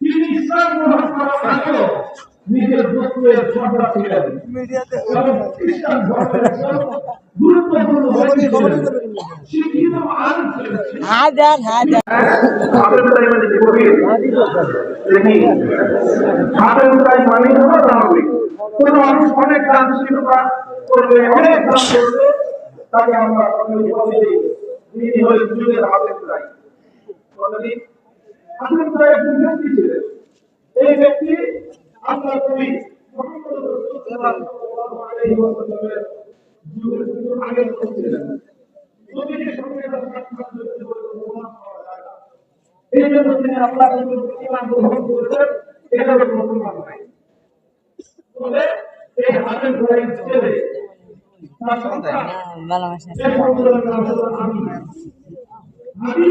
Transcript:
তিনি ইসলাম গ্রহণ করার আগেও নিজের গোত্রের সর্দার ছিলেন এবং খ্রিস্টান ধর্মের গুরুত্বপূর্ণ ব্যক্তি ছিলেন, শিক্ষিত আলেম ছিলেন। কোন মানুষ অনেক দানশীলতা করবে, অনেক দান করবে, তাকে আমরা যুগের হাতে চাই। একজন ব্যক্তি ছিলেন, এই ব্যক্তি আল্লাহ নবী মুহাম্মদ সাল্লাল্লাহু আলাইহি ওয়াসাল্লামের যুগের আগে ছিলেন। নবীর সঙ্গে সাক্ষাৎ করতে পাওয়া যায় না, এই জন্য তিনি আল্লাহ ইমান গ্রহণ করেছেন, এটা মুসলমান নাই। তবে এই হাতের ঘোড়াই ছেলে তার সন্তান আমি